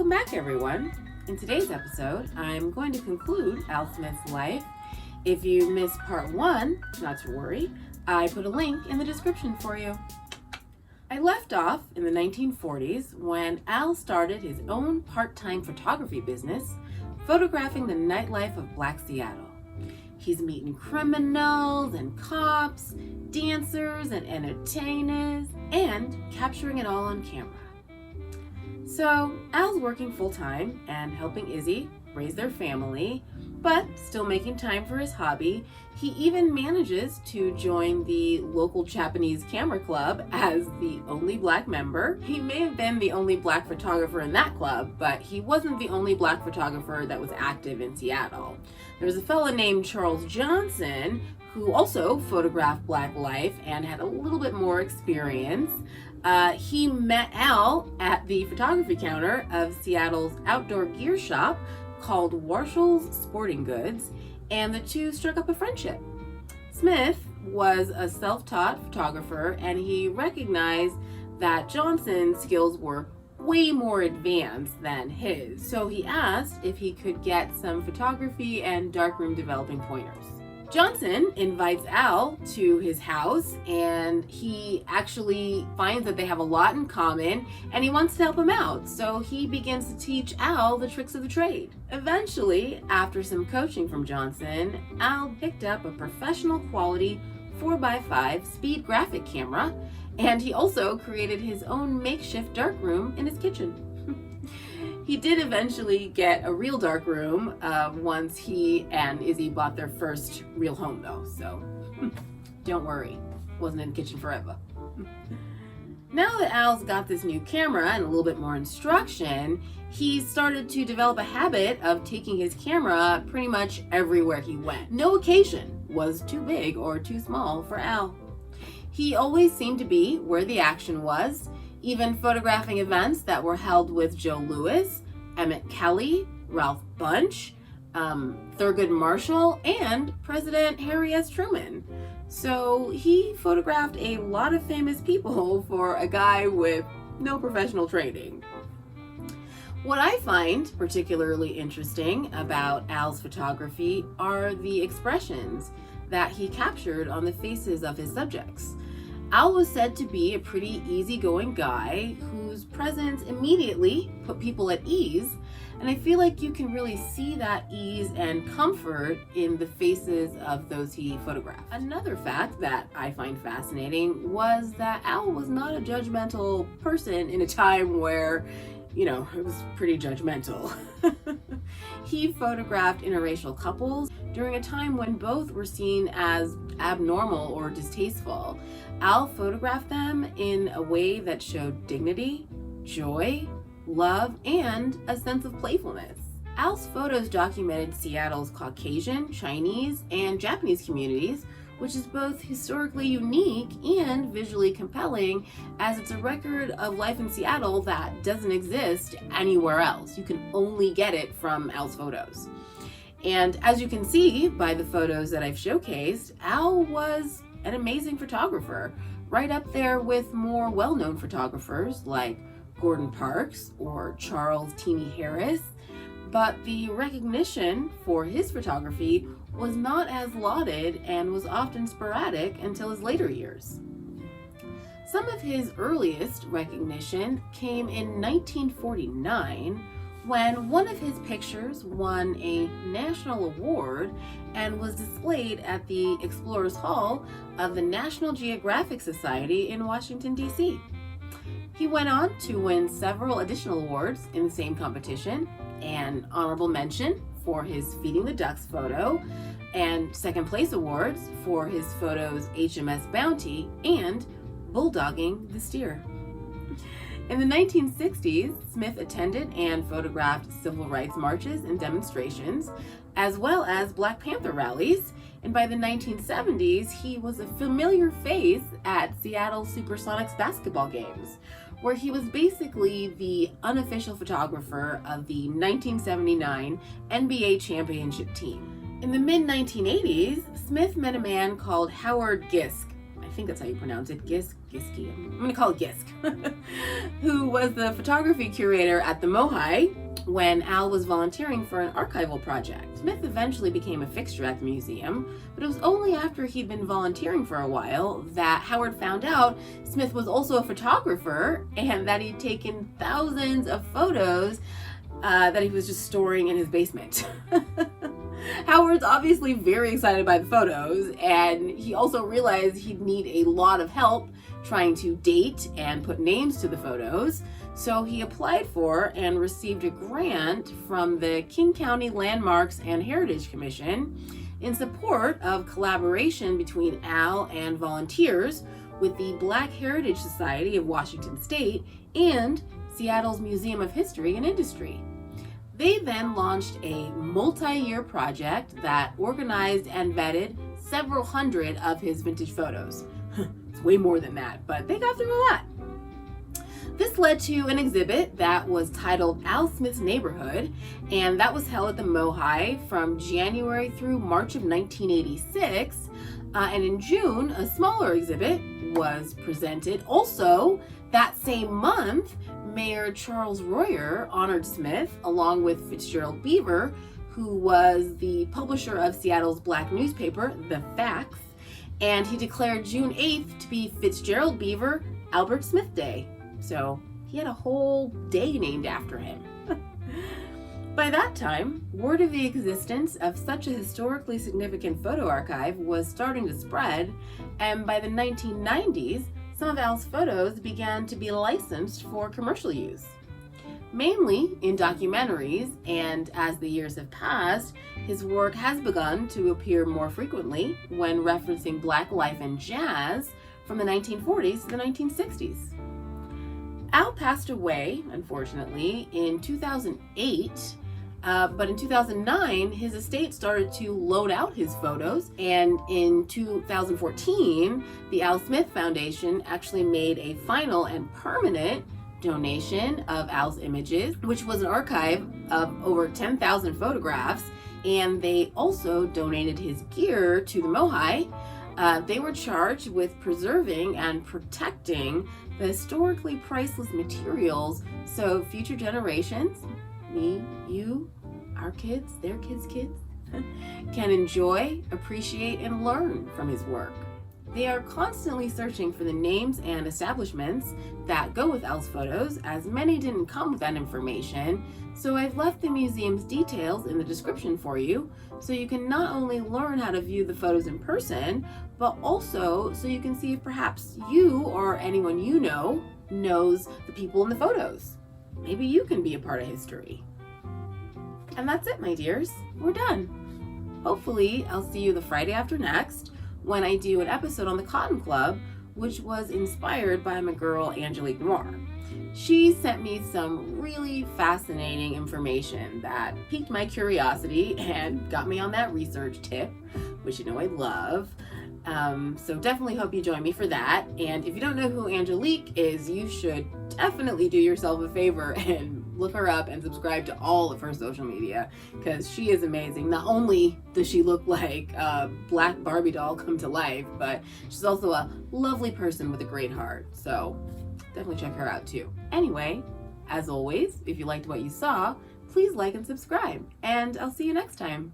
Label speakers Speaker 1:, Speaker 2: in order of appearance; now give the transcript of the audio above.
Speaker 1: Welcome back, everyone. In today's episode, I'm going to conclude Al Smith's life. If you missed part 1, not to worry, I put a link in the description for you. I left off in the 1940s when Al started his own part-time photography business, photographing the nightlife of Black Seattle. He's meeting criminals and cops, dancers and entertainers, and capturing it all on camera. So Al's working full-time and helping Izzy raise their family, but still making time for his hobby. He even manages to join the local Japanese camera club as the only Black member. He may have been the only Black photographer in that club, but he wasn't the only Black photographer that was active in Seattle. There was a fellow named Charles Johnson who also photographed Black life and had a little bit more experience. He met Al at the photography counter of Seattle's outdoor gear shop called Warshall's Sporting Goods, and the two struck up a friendship. Smith was a self-taught photographer, and he recognized that Johnson's skills were way more advanced than his, so he asked if he could get some photography and darkroom developing pointers. Johnson invites Al to his house, and he actually finds that they have a lot in common and he wants to help him out, so he begins to teach Al the tricks of the trade. Eventually, after some coaching from Johnson, Al picked up a professional quality 4x5 speed graphic camera, and he also created his own makeshift darkroom in his kitchen. He did eventually get a real darkroom once he and Izzy bought their first real home, though, so don't worry, wasn't in the kitchen forever. Now that Al's got this new camera and a little bit more instruction, he started to develop a habit of taking his camera pretty much everywhere he went. No occasion was too big or too small for Al. He always seemed to be where the action was, even photographing events that were held with Joe Louis, Emmett Kelly, Ralph Bunche, Thurgood Marshall, and President Harry S. Truman. So he photographed a lot of famous people for a guy with no professional training. What I find particularly interesting about Al's photography are the expressions that he captured on the faces of his subjects. Al was said to be a pretty easygoing guy whose presence immediately put people at ease, and I feel like you can really see that ease and comfort in the faces of those he photographed. Another fact that I find fascinating was that Al was not a judgmental person in a time where, it was pretty judgmental. He photographed interracial couples during a time when both were seen as abnormal or distasteful. Al photographed them in a way that showed dignity, joy, love, and a sense of playfulness. Al's photos documented Seattle's Caucasian, Chinese, and Japanese communities, which is both historically unique and visually compelling, as it's a record of life in Seattle that doesn't exist anywhere else. You can only get it from Al's photos. And as you can see by the photos that I've showcased, Al was an amazing photographer, right up there with more well-known photographers like Gordon Parks or Charles Teeny Harris. But the recognition for his photography was not as lauded and was often sporadic until his later years. Some of his earliest recognition came in 1949 when one of his pictures won a national award and was displayed at the Explorers Hall of the National Geographic Society in Washington, D.C. He went on to win several additional awards in the same competition, an honorable mention for his Feeding the Ducks photo, and second place awards for his photos HMS Bounty and Bulldogging the Steer. In the 1960s, Smith attended and photographed civil rights marches and demonstrations, as well as Black Panther rallies, and by the 1970s, he was a familiar face at Seattle Supersonics basketball games, where he was basically the unofficial photographer of the 1979 NBA championship team. In the mid-1980s, Smith met a man called Howard Gisk. I think that's how you pronounce it, Giski, I'm gonna call it Gisk, who was the photography curator at the MOHAI when Al was volunteering for an archival project. Smith eventually became a fixture at the museum, but it was only after he'd been volunteering for a while that Howard found out Smith was also a photographer and that he'd taken thousands of photos that he was just storing in his basement. Howard's obviously very excited by the photos, and he also realized he'd need a lot of help trying to date and put names to the photos. So he applied for and received a grant from the King County Landmarks and Heritage Commission in support of collaboration between Al and volunteers with the Black Heritage Society of Washington State and Seattle's Museum of History and Industry. They then launched a multi-year project that organized and vetted several hundred of his vintage photos. It's way more than that, but they got through a lot. This led to an exhibit that was titled Al Smith's Neighborhood, and that was held at the MOHAI from January through March of 1986. And in June, a smaller exhibit was presented. Also, that same month, Mayor Charles Royer honored Smith along with Fitzgerald Beaver, who was the publisher of Seattle's black newspaper, The Facts, and he declared June 8th to be Fitzgerald Beaver Albert Smith Day. So he had a whole day named after him. By that time, word of the existence of such a historically significant photo archive was starting to spread, and by the 1990s, some of Al's photos began to be licensed for commercial use. Mainly in documentaries, and as the years have passed, his work has begun to appear more frequently when referencing Black life and jazz from the 1940s to the 1960s. Al passed away, unfortunately, in 2008, but in 2009, his estate started to load out his photos, and in 2014, the Al Smith Foundation actually made a final and permanent donation of Al's images, which was an archive of over 10,000 photographs, and they also donated his gear to the MOHAI. They were charged with preserving and protecting the historically priceless materials so future generations, me, you, our kids, their kids' kids, can enjoy, appreciate, and learn from his work. They are constantly searching for the names and establishments that go with Al's photos, as many didn't come with that information, so I've left the museum's details in the description for you, so you can not only learn how to view the photos in person, but also so you can see if perhaps you or anyone you know knows the people in the photos. Maybe you can be a part of history. And that's it, my dears. We're done. Hopefully, I'll see you the Friday after next when I do an episode on the Cotton Club, which was inspired by my girl Angelique Noir. She sent me some really fascinating information that piqued my curiosity and got me on that research tip, which you know I love. So definitely hope you join me for that. And if you don't know who Angelique is, you should definitely do yourself a favor and look her up and subscribe to all of her social media, because she is amazing. Not only does she look like a black Barbie doll come to life, but she's also a lovely person with a great heart. So definitely check her out too. Anyway, as always, if you liked what you saw, please like and subscribe, and I'll see you next time.